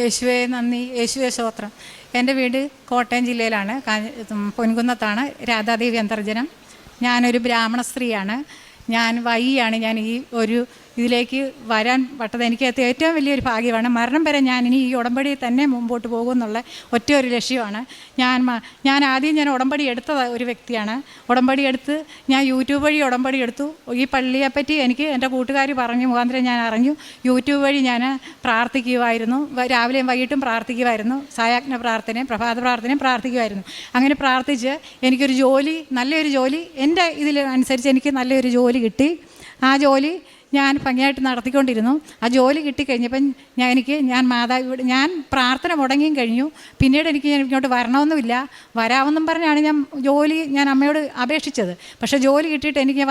യേശുവേ നന്ദി, യേശുവേ സ്തോത്രം. എൻ്റെ വീട് കോട്ടയം ജില്ലയിലാണ്, പൊൻകുന്നത്താണ്. രാധാദേവി അന്തർജനം. ഞാനൊരു ബ്രാഹ്മണ സ്ത്രീയാണ്. ഞാൻ വൈകിയാണ് ഞാൻ ഈ ഒരു ഇതിലേക്ക് വരാൻ പറ്റത്. എനിക്ക് ഏറ്റവും വലിയൊരു ഭാഗ്യമാണ്. മരണം വരെ ഞാൻ ഇനി ഈ ഉടമ്പടി തന്നെ മുമ്പോട്ട് പോകുമെന്നുള്ള ഒറ്റ ഒരു ലക്ഷ്യമാണ്. ഞാൻ ആദ്യം ഉടമ്പടി എടുത്ത ഒരു വ്യക്തിയാണ്. ഉടമ്പടി എടുത്ത് ഞാൻ യൂട്യൂബ് വഴി ഉടമ്പടി എടുത്തു. ഈ പള്ളിയെപ്പറ്റി എനിക്ക് എൻ്റെ കൂട്ടുകാർ പറഞ്ഞു മുഖാന്തരം ഞാൻ അറിഞ്ഞു. യൂട്യൂബ് വഴി ഞാൻ പ്രാർത്ഥിക്കുമായിരുന്നു. രാവിലെയും വൈകിട്ടും പ്രാർത്ഥിക്കുമായിരുന്നു. സായാജ്ഞ പ്രാർത്ഥനയും പ്രഭാത പ്രാർത്ഥനയും പ്രാർത്ഥിക്കുമായിരുന്നു. അങ്ങനെ പ്രാർത്ഥിച്ച് എനിക്കൊരു ജോലി, നല്ലൊരു ജോലി, എൻ്റെ ഇതിൽ അനുസരിച്ച് എനിക്ക് നല്ലൊരു ജോലി കിട്ടി. ആ ജോലി ഞാൻ ഭംഗിയായിട്ട് നടത്തിക്കൊണ്ടിരുന്നു. ആ ജോലി കിട്ടിക്കഴിഞ്ഞപ്പം ഞാൻ പ്രാർത്ഥന മുടങ്ങിയും കഴിഞ്ഞു. പിന്നീട് എനിക്ക് ഇങ്ങോട്ട് വരണമെന്നുമില്ല, വരാമെന്നും പറഞ്ഞാണ് ഞാൻ അമ്മയോട് അപേക്ഷിച്ചത്. പക്ഷേ ജോലി കിട്ടിയിട്ട് എനിക്ക്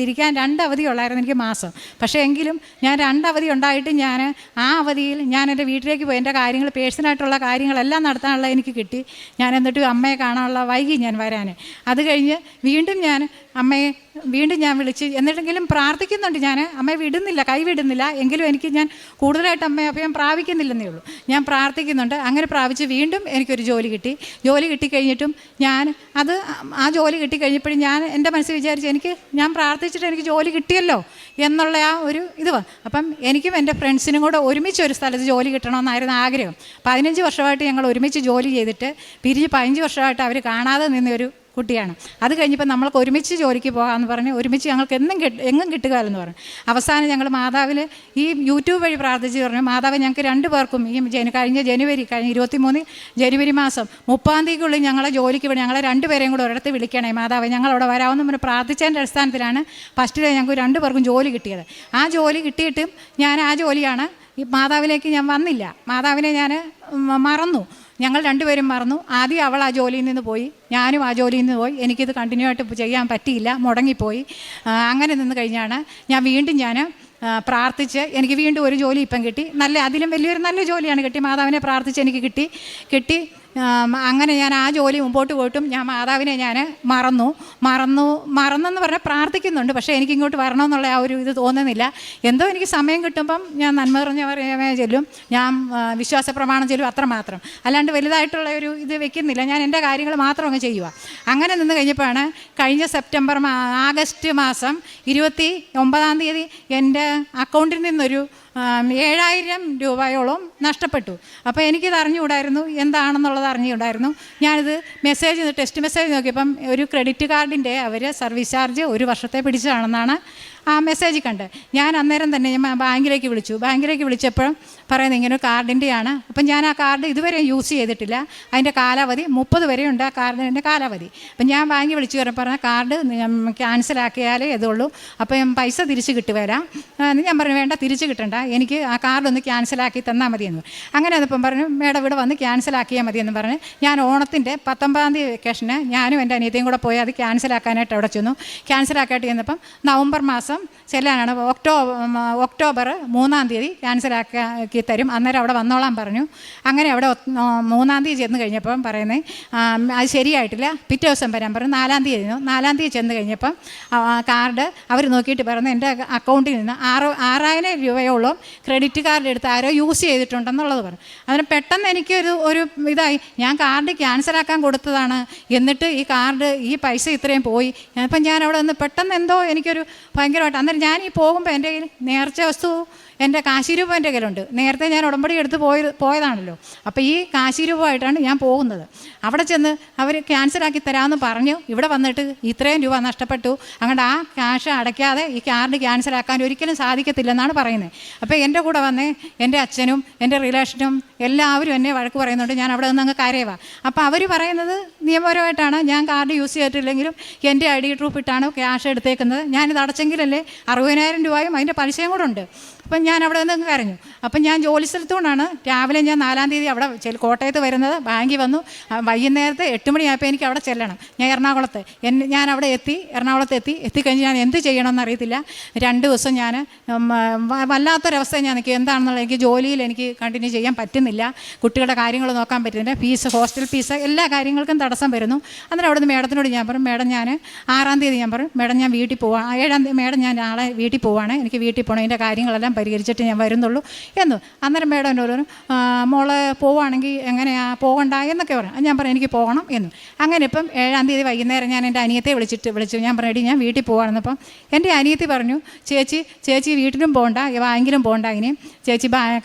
ഇരിക്കാൻ 2 അവധി ഉള്ളായിരുന്നു എനിക്ക് മാസം. പക്ഷേ എങ്കിലും ഞാൻ 2 അവധി ഉണ്ടായിട്ട് ആ അവധിയിൽ ഞാൻ എൻ്റെ വീട്ടിലേക്ക് പോയി എൻ്റെ കാര്യങ്ങൾ, പേഴ്സണായിട്ടുള്ള കാര്യങ്ങളെല്ലാം നടത്താനുള്ള എനിക്ക് കിട്ടി. ഞാൻ എന്നിട്ട് അമ്മയെ കാണാനുള്ള വൈകി ഞാൻ വരാൻ. അത് കഴിഞ്ഞ് വീണ്ടും ഞാൻ അമ്മയെ വിളിച്ച് എന്നിട്ടെങ്കിലും പ്രാർത്ഥിക്കുന്നുണ്ട്. ഞാൻ അമ്മയെ വിടുന്നില്ല, കൈവിടുന്നില്ല. എങ്കിലും എനിക്ക് ഞാൻ കൂടുതലായിട്ട് അമ്മയെ അഭയം പ്രാപിക്കുന്നില്ലെന്നേ ഉള്ളൂ. ഞാൻ പ്രാർത്ഥിക്കുന്നുണ്ട്. അങ്ങനെ പ്രാപിച്ച് വീണ്ടും എനിക്കൊരു ജോലി കിട്ടി. ജോലി കിട്ടിക്കഴിഞ്ഞിട്ടും ആ ജോലി കിട്ടിക്കഴിഞ്ഞപ്പോഴും ഞാൻ എൻ്റെ മനസ്സിൽ വിചാരിച്ച് ഞാൻ പ്രാർത്ഥിച്ചിട്ട് എനിക്ക് ജോലി കിട്ടിയല്ലോ എന്നുള്ള ആ ഒരു അപ്പം എനിക്കും എൻ്റെ ഫ്രണ്ട്സിനും കൂടെ ഒരുമിച്ച് ഒരു സ്ഥലത്ത് ജോലി കിട്ടണമെന്നായിരുന്നു ആഗ്രഹം. 15 വർഷമായിട്ട് ഞങ്ങൾ ഒരുമിച്ച് ജോലി ചെയ്തിട്ട് പിരിഞ്ഞ് 15 വർഷമായിട്ട് അവർ കാണാതെ നിന്നൊരു കുട്ടിയാണ്. അത് കഴിഞ്ഞപ്പോൾ നമ്മൾക്ക് ഒരുമിച്ച് ജോലിക്ക് പോകാമെന്ന് പറഞ്ഞ് ഒരുമിച്ച് ഞങ്ങൾക്ക് എങ്ങും കിട്ടുകയെന്ന് പറഞ്ഞു. അവസാനം ഞങ്ങൾ മാതാവിൽ ഈ യൂട്യൂബ് വഴി പ്രാർത്ഥിച്ച് പറഞ്ഞു, മാതാവ് ഞങ്ങൾക്ക് 2 പേർക്കും കഴിഞ്ഞ ജനുവരി 23 ജനുവരി മാസം 30-ാം തീയതിക്കുള്ളിൽ ഞങ്ങളെ ജോലിക്ക് വേണ്ടി ഞങ്ങളെ 2 പേരെയും കൂടെ ഒരിടത്ത് വിളിക്കണേ മാതാവ്, ഞങ്ങളവിടെ വരാമെന്ന് പറഞ്ഞ് പ്രാർത്ഥിച്ചതിൻ്റെ അടിസ്ഥാനത്തിലാണ് ഫസ്റ്റ് ഞങ്ങൾക്ക് 2 പേർക്കും ജോലി കിട്ടിയത്. ആ ജോലി കിട്ടിയിട്ടും ഞാൻ ആ ജോലിയാണ് ഈ മാതാവിലേക്ക് ഞാൻ വന്നില്ല. മാതാവിനെ ഞാൻ മറന്നു. ഞങ്ങൾ 2 പേരും മറന്നു. ആദ്യം അവൾ ആ ജോലിയിൽ നിന്ന് പോയി, ഞാനും ആ ജോലിയിൽ നിന്ന് പോയി. എനിക്കിത് കണ്ടിന്യൂ ആയിട്ട് ചെയ്യാൻ പറ്റിയില്ല, മുടങ്ങിപ്പോയി. അങ്ങനെ നിന്ന് കഴിഞ്ഞാണ് ഞാൻ പ്രാർത്ഥിച്ച് എനിക്ക് വീണ്ടും ഒരു ജോലി ഇപ്പം കിട്ടി. അതിലും വലിയൊരു നല്ല ജോലിയാണ് കിട്ടി. മാതാവിനെ പ്രാർത്ഥിച്ച് എനിക്ക് കിട്ടി. അങ്ങനെ ഞാൻ ആ ജോലി മുമ്പോട്ട് പോയിട്ടും ഞാൻ മാതാവിനെ മറന്നെന്ന് പറഞ്ഞാൽ പ്രാർത്ഥിക്കുന്നുണ്ട്. പക്ഷേ എനിക്കിങ്ങോട്ട് വരണമെന്നുള്ള ആ ഒരു ഇത് തോന്നുന്നില്ല. എന്തോ എനിക്ക് സമയം കിട്ടുമ്പം ഞാൻ നന്മ നിറഞ്ഞവരെ ചെല്ലും, ഞാൻ വിശ്വാസ പ്രമാണം ചെല്ലും, അത്രമാത്രം. അല്ലാണ്ട് വലുതായിട്ടുള്ള ഒരു ഇത് വെക്കുന്നില്ല. ഞാൻ എൻ്റെ കാര്യങ്ങൾ മാത്രം അങ്ങ് ചെയ്യുക. അങ്ങനെ നിന്ന് കഴിഞ്ഞപ്പോഴാണ് കഴിഞ്ഞ ആഗസ്റ്റ് മാസം 29-ാം തീയതി എൻ്റെ അക്കൗണ്ടിൽ നിന്നൊരു 7,000 രൂപയോളം നഷ്ടപ്പെട്ടു. അപ്പോൾ എനിക്കിത് അറിഞ്ഞുകൂടായിരുന്നു, എന്താണെന്നുള്ളത് അറിഞ്ഞുകൂടായിരുന്നു. ഞാനിത് ടെസ്റ്റ് മെസ്സേജ് നോക്കിയപ്പം ഒരു ക്രെഡിറ്റ് കാർഡിൻ്റെ അവർ സർവീസ് ചാർജ് 1 വർഷത്തെ പിടിച്ചതാണെന്നാണ് ആ മെസ്സേജ് കണ്ട്. ഞാൻ അന്നേരം തന്നെ ബാങ്കിലേക്ക് വിളിച്ചപ്പോൾ പറയുന്നത് ഇങ്ങനെ കാർഡിൻ്റെയാണ്. അപ്പം ഞാൻ ആ കാർഡ് ഇതുവരെ യൂസ് ചെയ്തിട്ടില്ല. അതിൻ്റെ കാലാവധി 30 വരെയുണ്ട് ആ കാർഡിൻ്റെ കാലാവധി. അപ്പം ഞാൻ ബാങ്കിൽ വിളിച്ച് പറഞ്ഞ കാർഡ് ക്യാൻസലാക്കിയാലേ ഇതുള്ളൂ, അപ്പം പൈസ തിരിച്ച് കിട്ടുവരാം. ഞാൻ പറഞ്ഞു വേണ്ട, തിരിച്ച് കിട്ടണ്ട, എനിക്ക് ആ കാർഡ് ഒന്ന് ക്യാൻസലാക്കി തന്നാൽ മതിയെന്ന്. അങ്ങനെ അതിപ്പം പറഞ്ഞു മേഡം ഇവിടെ വന്ന് ക്യാൻസലാക്കിയാൽ മതിയെന്ന് പറഞ്ഞ് ഞാൻ ഓണത്തിൻ്റെ 19-ാം തീയതി വെക്കേഷന് ഞാനും എൻ്റെ അനിയത്തിയും കൂടെ പോയി അത് ക്യാൻസലാക്കാനായിട്ട് അവിടെ ചെന്നു. ക്യാൻസലാക്കാനായിട്ട് ചെന്നപ്പം നവംബർ മാസം ചെല്ലാനാണ്. ഒക്ടോബർ 3-ാം തീയതി ക്യാൻസലാക്കി തരും, അന്നേരം അവിടെ വന്നോളാൻ പറഞ്ഞു. അങ്ങനെ അവിടെ 3-ാം തീയതി ചെന്ന് കഴിഞ്ഞപ്പം പറയുന്നത് അത് ശരിയായിട്ടില്ല, പിറ്റേ ദിവസം വരാൻ പറഞ്ഞു. 4-ാം തീയതി 4-ാം തീയതി ചെന്ന് കഴിഞ്ഞപ്പം കാർഡ് അവർ നോക്കിയിട്ട് പറഞ്ഞു എൻ്റെ അക്കൗണ്ടിൽ നിന്ന് 6,000 രൂപയോളം ക്രെഡിറ്റ് കാർഡ് എടുത്ത് ആരോ യൂസ് ചെയ്തിട്ടുണ്ടെന്നുള്ളത് പറഞ്ഞു. അതിന് പെട്ടെന്ന് എനിക്കൊരു ഇതായി. ഞാൻ കാർഡ് ക്യാൻസലാക്കാൻ കൊടുത്തതാണ്, എന്നിട്ട് ഈ പൈസ ഇത്രയും പോയി. അപ്പം ഞാൻ അവിടെ നിന്ന് പെട്ടെന്ന് എന്തോ എനിക്കൊരു ഭയങ്കരമായിട്ട്. അന്നേരം ഞാൻ പോകുമ്പോൾ എൻ്റെ കയ്യിൽ നേർച്ച വസ്തു, എൻ്റെ കാശി രൂപ എൻ്റെ കയ്യിലുണ്ട്. നേരത്തെ ഞാൻ ഉടമ്പടി എടുത്ത് പോയതാണല്ലോ. അപ്പോൾ ഈ കാശി രൂപമായിട്ടാണ് ഞാൻ പോകുന്നത്. അവിടെ ചെന്ന് അവർ ക്യാൻസലാക്കി തരാമെന്ന് പറഞ്ഞു. ഇവിടെ വന്നിട്ട് ഇത്രയും രൂപ നഷ്ടപ്പെട്ടു, അങ്ങോട്ട് ആ ക്യാഷ് അടയ്ക്കാതെ ഈ കാർഡ് ക്യാൻസലാക്കാൻ ഒരിക്കലും സാധിക്കത്തില്ലെന്നാണ് പറയുന്നത്. അപ്പോൾ എൻ്റെ കൂടെ വന്നേ എൻ്റെ അച്ഛനും എൻ്റെ റിലേഷനും എല്ലാവരും എന്നെ വഴക്ക് പറയുന്നുണ്ട്. ഞാൻ അവിടെ നിന്ന് അങ്ങ് കരയുക. അപ്പോൾ അവർ പറയുന്നത് നിയമപരമായിട്ടാണ്, ഞാൻ കാർഡ് യൂസ് ചെയ്തിട്ടില്ലെങ്കിലും എൻ്റെ ID പ്രൂഫ് ഇട്ടാണ് ക്യാഷ് എടുത്തേക്കുന്നത്. ഞാനിത് അടച്ചെങ്കിലല്ലേ 60,000 രൂപയും അതിൻ്റെ പലിശയും കൂടെ ഉണ്ട്. അപ്പം ഞാൻ അവിടെ നിന്ന് കരഞ്ഞു. അപ്പം ഞാൻ ജോലി സ്ഥലത്തുകൊണ്ടാണ് രാവിലെ ഞാൻ 4-ാം തീയതി അവിടെ കോട്ടയത്ത് വരുന്നത്. ബാങ്കിൽ വന്നു. വൈകുന്നേരത്തെ 8 മണിയായപ്പോൾ എനിക്ക് അവിടെ ചെല്ലണം. ഞാൻ ഞാൻ അവിടെ എറണാകുളത്ത് എത്തിക്കഴിഞ്ഞ് ഞാൻ എന്ത് ചെയ്യണമെന്ന് അറിയത്തില്ല. 2 ദിവസം ഞാൻ വല്ലാത്തൊരവസ്ഥ ഞാൻ നിൽക്കും. എന്താണെന്നുള്ളത് എനിക്ക് ജോലിയിൽ എനിക്ക് കണ്ടിന്യൂ ചെയ്യാൻ പറ്റുന്നില്ല. കുട്ടികളുടെ കാര്യങ്ങൾ നോക്കാൻ പറ്റുന്നില്ല. ഹോസ്റ്റൽ ഫീസ് എല്ലാ കാര്യങ്ങൾക്കും തടസ്സം വരുന്നു. അന്നേരം അവിടെ നിന്ന് മേഡത്തിനോട് ഞാൻ പറഞ്ഞു, മേഡം ഞാൻ 6-ാം തീയതി ഞാൻ പറഞ്ഞു, മേഡം ഞാൻ വീട്ടിൽ പോവാം, 7-ാം തീയതി മേഡം ഞാൻ നാളെ വീട്ടിൽ പോവാണ്, എനിക്ക് വീട്ടിൽ പോകണം, എൻ്റെ കാര്യങ്ങളെല്ലാം പരിഹരിച്ചിട്ട് ഞാൻ വരുന്നുള്ളൂ എന്ന്. അന്നേരം മേഡം എന്നോട് പറഞ്ഞു, മോള് പോവുകയാണെങ്കിൽ എങ്ങനെയാ പോകണ്ട എന്നൊക്കെ പറഞ്ഞു. ഞാൻ പറഞ്ഞു എനിക്ക് പോകണം എന്ന്. അങ്ങനെ ഇപ്പം 7-ാം തീയതി വൈകുന്നേരം ഞാൻ എൻ്റെ അനിയത്തെ വിളിച്ചു. ഞാൻ പറഞ്ഞു ഞാൻ വീട്ടിൽ പോകാണെന്നപ്പം എൻ്റെ അനിയത്തി പറഞ്ഞു, ചേച്ചി വീട്ടിലും പോകണ്ട, ബാങ്കിലും പോകണ്ട, ഇനിയും ചേച്ചി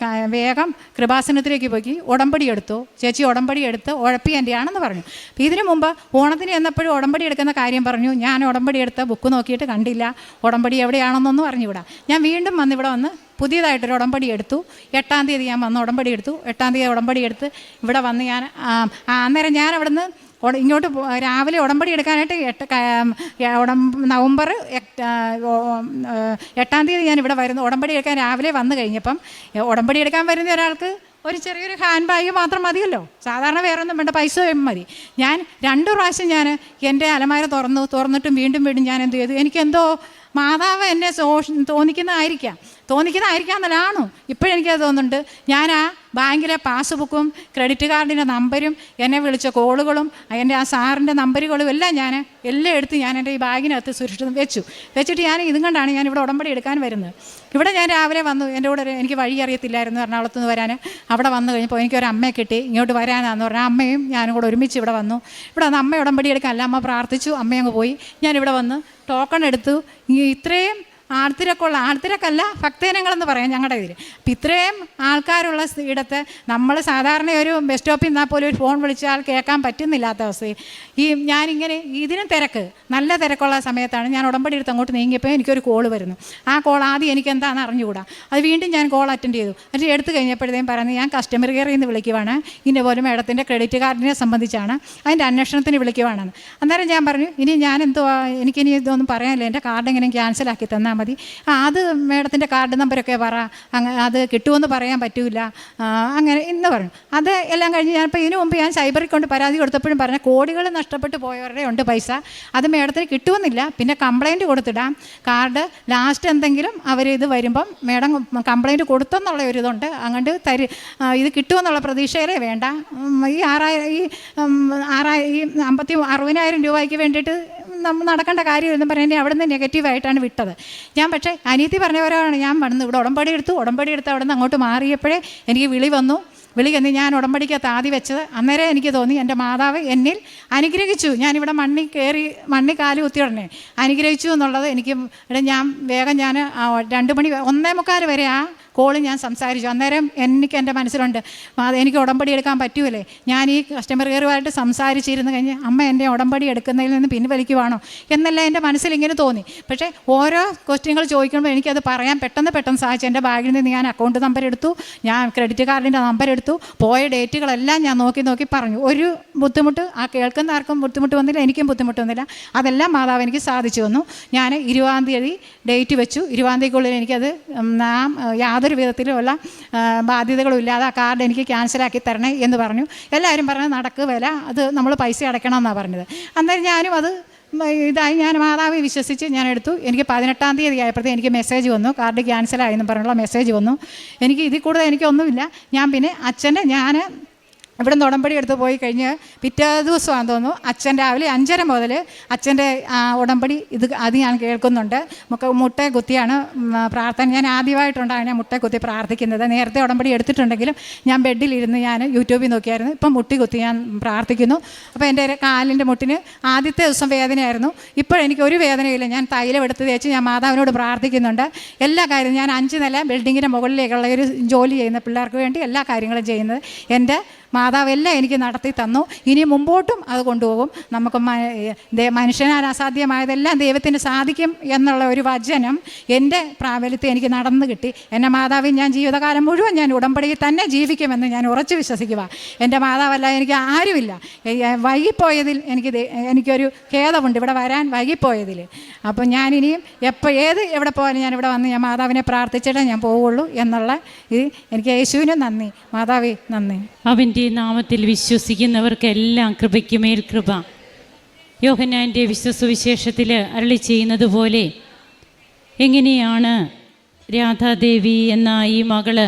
വേഗം കൃപാസനത്തിലേക്ക് പോയി ഉടമ്പടി എടുത്തു. ചേച്ചി ഉടമ്പടി എടുത്ത് ഉഴപ്പി എൻ്റെ ആണെന്ന് പറഞ്ഞു. അപ്പോൾ ഇതിനു മുമ്പ് ഓണത്തിന് ചെന്നപ്പോഴും ഉടമ്പടി എടുക്കുന്ന കാര്യം പറഞ്ഞു. ഞാൻ ഉടമ്പടി എടുത്ത ബുക്ക് നോക്കിയിട്ട് കണ്ടില്ല, ഉടമ്പടി എവിടെയാണെന്നൊന്നും അറിഞ്ഞുകൂടാ. ഞാൻ വീണ്ടും ഇവിടെ വന്ന് പുതിയതായിട്ടൊരു ഉടമ്പടി എടുത്തു. 8-ാം തീയതി ഞാൻ വന്ന് ഉടമ്പടി എടുത്തു. 8-ാം തീയതി ഉടമ്പടി എടുത്ത് ഇവിടെ വന്ന് ഞാൻ അന്നേരം ഞാൻ അവിടെ നിന്ന് ഇങ്ങോട്ട് രാവിലെ ഉടമ്പടി എടുക്കാനായിട്ട് നവംബർ 8-ാം തീയതി ഞാൻ ഇവിടെ വരുന്നു. ഉടമ്പടി എടുക്കാൻ രാവിലെ വന്നു കഴിഞ്ഞപ്പം ഉടമ്പടി എടുക്കാൻ വരുന്ന ഒരാൾക്ക് ഒരു ചെറിയൊരു ഹാൻഡ് ബാഗ് മാത്രം മതിയല്ലോ, സാധാരണ വേറെ ഒന്നും വേണ്ട, പൈസ മതി. ഞാൻ 2 പ്രാവശ്യം ഞാൻ എൻ്റെ അലമാര തുറന്നിട്ടും വീണ്ടും ഞാൻ എന്ത് ചെയ്തു, എനിക്കെന്തോ മാതാവ് എന്നെ തോന്നിക്കുന്നതായിരിക്കാം എന്നല്ലാണോ ഇപ്പോഴെനിക്കത് തോന്നുന്നുണ്ട്. ഞാൻ ആ ബാങ്കിലെ പാസ്ബുക്കും ക്രെഡിറ്റ് കാർഡിൻ്റെ നമ്പരും എന്നെ വിളിച്ച കോളുകളും എൻ്റെ ആ സാറിൻ്റെ നമ്പറുകളും എല്ലാം എടുത്ത് ഞാൻ എൻ്റെ ഈ ബാഗിനകത്ത് സുരക്ഷിതം വെച്ചിട്ട് ഞാൻ ഇതും കണ്ടാണ് ഞാൻ ഇവിടെ ഉടമ്പടി എടുക്കാൻ വരുന്നത്. ഇവിടെ ഞാൻ രാവിലെ വന്നു, എൻ്റെ കൂടെ എനിക്ക് വഴി അറിയത്തില്ലായിരുന്നു എറണാകുളത്ത് നിന്ന് വരാൻ. അവിടെ വന്നു കഴിഞ്ഞപ്പോൾ എനിക്കൊരു അമ്മയെ കിട്ടി, ഇങ്ങോട്ട് വരാനാന്ന് പറഞ്ഞാൽ അമ്മയും ഞാനും കൂടെ ഒരുമിച്ച് ഇവിടെ വന്നു. ഇവിടെ വന്ന് അമ്മ ഉടമ്പടി എടുക്കാൻ അല്ല, അമ്മ പ്രാർത്ഥിച്ചു, അമ്മയങ്ങ് പോയി. ഞാനിവിടെ വന്ന് ടോക്കൺ എടുത്തു. ഇത്രയും ആൾത്തിരക്കല്ല, ഭക്തജനങ്ങളെന്ന് പറയാം ഞങ്ങളുടെ ഇതിൽ. അപ്പം ഇത്രയും ആൾക്കാരുള്ള ഇടത്ത് നമ്മൾ സാധാരണ ഒരു ബസ് സ്റ്റോപ്പിൽ നിന്നാൽ പോലും ഒരു ഫോൺ വിളിച്ചാൽ കേൾക്കാൻ പറ്റുന്നില്ലാത്ത അവസ്ഥയിൽ ഞാനിങ്ങനെ ഇതിനും നല്ല തിരക്കുള്ള സമയത്താണ് ഞാൻ ഉടമ്പടി എടുത്ത് അങ്ങോട്ട് നീങ്ങിയപ്പോൾ എനിക്കൊരു കോൾ വരുന്നു. ആ കോൾ ആദ്യം എനിക്ക് എന്താണെന്ന് അറിഞ്ഞുകൂടാ. അത് വീണ്ടും ഞാൻ കോൾ അറ്റൻഡ് ചെയ്തു. എന്നിട്ട് എടുത്തു കഴിഞ്ഞപ്പോഴത്തേക്കും പറഞ്ഞു, ഞാൻ കസ്റ്റമർ കെയറിൽ നിന്ന് വിളിക്കുവാണ്, ഇന്ന പോലെ മേഡത്തിൻ്റെ ക്രെഡിറ്റ് കാർഡിനെ സംബന്ധിച്ചാണ്, അതിൻ്റെ അന്വേഷണത്തിന് വിളിക്കുവാണെന്ന്. അന്നേരം ഞാൻ പറഞ്ഞു, ഇനി ഞാൻ എനിക്കിനി ഇതൊന്നും പറയാനില്ല, എൻ്റെ കാർഡ് എങ്ങനെയും ക്യാൻസലാക്കി തന്നാൽ മതി. അത് മേഡത്തിൻ്റെ കാർഡ് നമ്പരൊക്കെ അത് കിട്ടുമെന്ന് പറയാൻ പറ്റില്ല അങ്ങനെ ഇന്ന് പറഞ്ഞു. അത് എല്ലാം കഴിഞ്ഞ് ഞാനിപ്പോൾ ഇതിനു മുമ്പ് ഞാൻ സൈബറിൽ കൊണ്ട് പരാതി കൊടുത്തപ്പോഴും പറഞ്ഞ കോടികൾ നഷ്ടപ്പെട്ടു പോയവരുടെ ഉണ്ട് പൈസ, അത് മേഡത്തിന് കിട്ടുമെന്നില്ല, പിന്നെ കംപ്ലയിൻറ്റ് കൊടുത്തിടാം, കാർഡ് ലാസ്റ്റ് എന്തെങ്കിലും ഇത് വരുമ്പം മേഡം കംപ്ലയിൻറ്റ് കൊടുത്തെന്നുള്ള ഒരു ഇതുണ്ട്, അങ്ങോട്ട് ഇത് കിട്ടുമെന്നുള്ള പ്രതീക്ഷയിലേ വേണ്ട. ഈ 60,000 രൂപയ്ക്ക് വേണ്ടിയിട്ട് നമ്മൾ നടക്കേണ്ട കാര്യം എന്ന് പറഞ്ഞാൽ അവിടെ നിന്ന് നെഗറ്റീവായിട്ടാണ് വിട്ടത്. ഞാൻ പക്ഷേ അനിയത്തി പറഞ്ഞവരാണ് ഞാൻ വന്ന് ഇവിടെ ഉടമ്പടി എടുത്ത് അവിടെ നിന്ന് അങ്ങോട്ട് മാറിയപ്പോഴേ എനിക്ക് വിളി വന്നു ഞാൻ ഉടമ്പടിക്കകത്ത് ആദ്യം വെച്ചത്. അന്നേരം എനിക്ക് തോന്നി എൻ്റെ മാതാവ് എന്നിൽ അനുഗ്രഹിച്ചു. ഞാനിവിടെ മണ്ണി കാല് കുത്തി ഉടനെ അനുഗ്രഹിച്ചു എന്നുള്ളത് എനിക്ക് ഞാൻ വേഗം 2 മണി 1:45 വരെ ആ കോള് ഞാൻ സംസാരിച്ചു. അന്നേരം എനിക്ക് എൻ്റെ മനസ്സിലുണ്ട്, എനിക്ക് ഉടമ്പടി എടുക്കാൻ പറ്റുമല്ലേ, ഞാൻ ഈ കസ്റ്റമർ കെയറുമായിട്ട് സംസാരിച്ചിരുന്നു കഴിഞ്ഞ് അമ്മ എൻ്റെ ഉടമ്പടി എടുക്കുന്നതിൽ നിന്ന് പിൻവലിക്കുവാണോ എന്നെല്ലാം എൻ്റെ മനസ്സിൽ ഇങ്ങനെ തോന്നി. പക്ഷേ ഓരോ ക്വസ്റ്റ്യനുകൾ ചോദിക്കുമ്പോൾ എനിക്കത് പറയാൻ പെട്ടെന്ന് സാധിച്ചു. എൻ്റെ ബാഗിൽ നിന്ന് ഞാൻ അക്കൗണ്ട് നമ്പർ എടുത്തു, ഞാൻ ക്രെഡിറ്റ് കാർഡിൻ്റെ നമ്പർ എടുത്തു, പോയ ഡേറ്റുകളെല്ലാം ഞാൻ നോക്കി പറഞ്ഞു. ഒരു ബുദ്ധിമുട്ട് ആ കേൾക്കുന്ന ആർക്കും ബുദ്ധിമുട്ട് വന്നില്ല, എനിക്കും ബുദ്ധിമുട്ട് വന്നില്ല. അതെല്ലാം മാതാവ് എനിക്ക് സാധിച്ചു വന്നു. ഞാൻ 20-ാം തീയതി ഡേറ്റ് വെച്ചു. 20-ാം തീയതിക്കുള്ളിൽ എനിക്കത് യാതൊരു വിധത്തിലുള്ള ബാധ്യതകളും ഇല്ലാതെ ആ കാർഡ് എനിക്ക് ക്യാൻസലാക്കി തരണേ എന്ന് പറഞ്ഞു. എല്ലാവരും പറഞ്ഞത് നടക്കുകയില്ല, അത് നമ്മൾ പൈസ അടയ്ക്കണം എന്നാണ് പറഞ്ഞത്. അന്നേരം ഞാനും അത് ഞാൻ മാതാവെ വിശ്വസിച്ച് ഞാൻ എടുത്തു. എനിക്ക് 18-ാം തീയതി ആയപ്പോഴത്തേക്ക് എനിക്ക് മെസ്സേജ് വന്നു, കാർഡ് ക്യാൻസലായെന്ന് പറഞ്ഞുള്ള മെസ്സേജ് വന്നു. എനിക്ക് ഇതിൽ കൂടുതൽ എനിക്കൊന്നുമില്ല. ഞാൻ പിന്നെ ഇവിടെ നിന്ന് ഉടമ്പടി എടുത്ത് പോയി കഴിഞ്ഞ് പിറ്റേ ദിവസമാണെന്ന് തോന്നുന്നു, അച്ഛൻ രാവിലെ 5:30 മുതൽ അച്ഛൻ്റെ ഉടമ്പടി അത് ഞാൻ കേൾക്കുന്നുണ്ട്. മുട്ട കുത്തിയാണ് പ്രാർത്ഥന. ഞാൻ ആദ്യമായിട്ടുണ്ടാണ് ഞാൻ മുട്ട കുത്തി പ്രാർത്ഥിക്കുന്നത്. നേരത്തെ ഉടമ്പടി എടുത്തിട്ടുണ്ടെങ്കിലും ഞാൻ ബെഡിലിരുന്ന് ഞാൻ യൂട്യൂബിൽ നോക്കിയായിരുന്നു. ഇപ്പം മുട്ടി കുത്തി ഞാൻ പ്രാർത്ഥിക്കുന്നു. അപ്പോൾ എൻ്റെ കാലിൻ്റെ മുട്ടിന് ആദ്യത്തെ ദിവസം വേദനയായിരുന്നു. ഇപ്പോഴെനിക്ക് ഒരു വേദനയില്ല. ഞാൻ തൈലം എടുത്ത് തേച്ച് ഞാൻ മാതാവിനോട് പ്രാർത്ഥിക്കുന്നുണ്ട്. എല്ലാ കാര്യവും ഞാൻ 5 നില ബിൽഡിങ്ങിൻ്റെ മുകളിലേക്കുള്ള ഒരു ജോലി ചെയ്യുന്ന പിള്ളേർക്ക് വേണ്ടി എല്ലാ കാര്യങ്ങളും ചെയ്യുന്നത് എൻ്റെ മാതാവെല്ലാം എനിക്ക് നടത്തി തന്നു. ഇനി മുമ്പോട്ടും അത് കൊണ്ടുപോകും. നമുക്ക് മനുഷ്യനാൽ അസാധ്യമായതെല്ലാം ദൈവത്തിന് സാധിക്കും എന്നുള്ള ഒരു വചനം എൻ്റെ പ്രാബല്യത്തിൽ എനിക്ക് നടന്നു കിട്ടി. എൻ്റെ മാതാവിൽ ഞാൻ ജീവിതകാലം മുഴുവൻ ഞാൻ ഉടമ്പടിയിൽ തന്നെ ജീവിക്കുമെന്ന് ഞാൻ ഉറച്ചു വിശ്വസിക്കുക. എൻ്റെ മാതാവല്ല എനിക്ക് ആരുമില്ല. വൈകിപ്പോയതിൽ എനിക്കൊരു ഖേദമുണ്ട്, ഇവിടെ വരാൻ വൈകിപ്പോയതിൽ. അപ്പം ഞാനിനിയും എവിടെ പോയാലും ഞാൻ ഇവിടെ വന്ന് ഞാൻ മാതാവിനെ പ്രാർത്ഥിച്ചിട്ടേ ഞാൻ പോവുള്ളൂ എന്നുള്ള ഇത് എനിക്ക് യേശുവിന് നന്ദി, മാതാവേ നന്ദി. അവൻ്റെ നാമത്തിൽ വിശ്വസിക്കുന്നവർക്കെല്ലാം കൃപയ്ക്ക് മേൽ കൃപ. യോഹന്നാൻ്റെ വിശ്വസുവിശേഷത്തിൽ അരുളി ചെയ്യുന്നത് പോലെ എങ്ങനെയാണ് രാധാദേവി എന്ന ഈ മകള്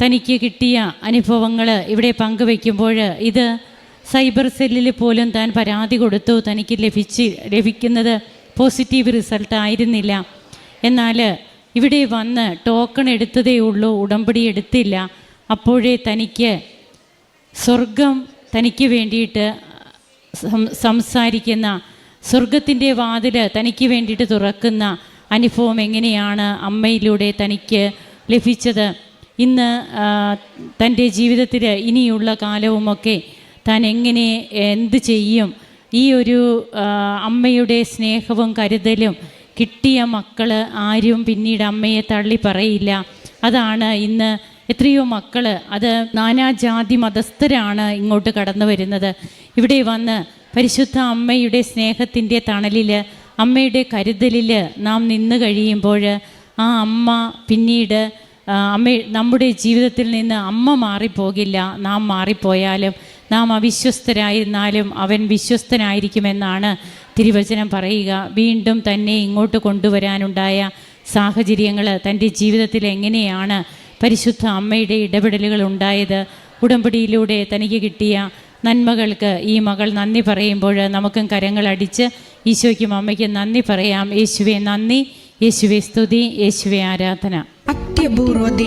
തനിക്ക് കിട്ടിയ അനുഭവങ്ങൾ ഇവിടെ പങ്കുവയ്ക്കുമ്പോൾ ഇത് സൈബർ സെല്ലിൽ പോലും താൻ പരാതി കൊടുത്തു. തനിക്ക് ലഭിക്കുന്നത് പോസിറ്റീവ് റിസൾട്ട് ആയിരുന്നില്ല. എന്നാൽ ഇവിടെ വന്ന് ടോക്കൺ എടുത്തതേ ഉള്ളൂ, ഉടമ്പടി എടുത്തില്ല. അപ്പോഴേ തനിക്ക് സ്വർഗം തനിക്ക് വേണ്ടിയിട്ട് സംസാരിക്കുന്ന, സ്വർഗത്തിൻ്റെ വാതിൽ തനിക്ക് വേണ്ടിയിട്ട് തുറക്കുന്ന അനുഭവം എങ്ങനെയാണ് അമ്മയിലൂടെ തനിക്ക് ലഭിച്ചത്. ഇന്ന് തൻ്റെ ജീവിതത്തിൽ ഇനിയുള്ള കാലവുമൊക്കെ താൻ എങ്ങനെ എന്ത് ചെയ്യും, ഈ ഒരു അമ്മയുടെ സ്നേഹവും കരുതലും കിട്ടിയ മക്കൾ ആരും പിന്നീട് അമ്മയെ തള്ളി പറയില്ല. അതാണ് ഇന്ന് എത്രയോ മക്കൾ, അത് നാനാജാതി മതസ്ഥരാണ് ഇങ്ങോട്ട് കടന്നു വരുന്നത്. ഇവിടെ വന്ന് പരിശുദ്ധ അമ്മയുടെ സ്നേഹത്തിൻ്റെ തണലിൽ, അമ്മയുടെ കരുതലിൽ നാം നിന്ന് കഴിയുമ്പോൾ ആ അമ്മ പിന്നീട് നമ്മുടെ ജീവിതത്തിൽ നിന്ന് അമ്മ മാറിപ്പോകില്ല. നാം മാറിപ്പോയാലും, നാം അവിശ്വസ്തരായിരുന്നാലും അവൻ വിശ്വസ്തനായിരിക്കുമെന്നാണ് തിരുവചനം പറയുക. വീണ്ടും തന്നെ ഇങ്ങോട്ട് കൊണ്ടുവരാനുണ്ടായ സാഹചര്യങ്ങൾ, തൻ്റെ ജീവിതത്തിൽ എങ്ങനെയാണ് പരിശുദ്ധ അമ്മയുടെ ഇടപെടലുകൾ ഉണ്ടായത്, ഉടമ്പടിയിലൂടെ തനിക്ക് കിട്ടിയ നന്മകൾക്ക് ഈ മകൾ നന്ദി പറയുമ്പോൾ നമുക്കും കരങ്ങളടിച്ച് ഈശോയ്ക്കും അമ്മയ്ക്കും നന്ദി പറയാം. യേശുവേ നന്ദി, യേശുവേ സ്തുതി, യേശുവേ ആരാധന. അത്യപൂർവ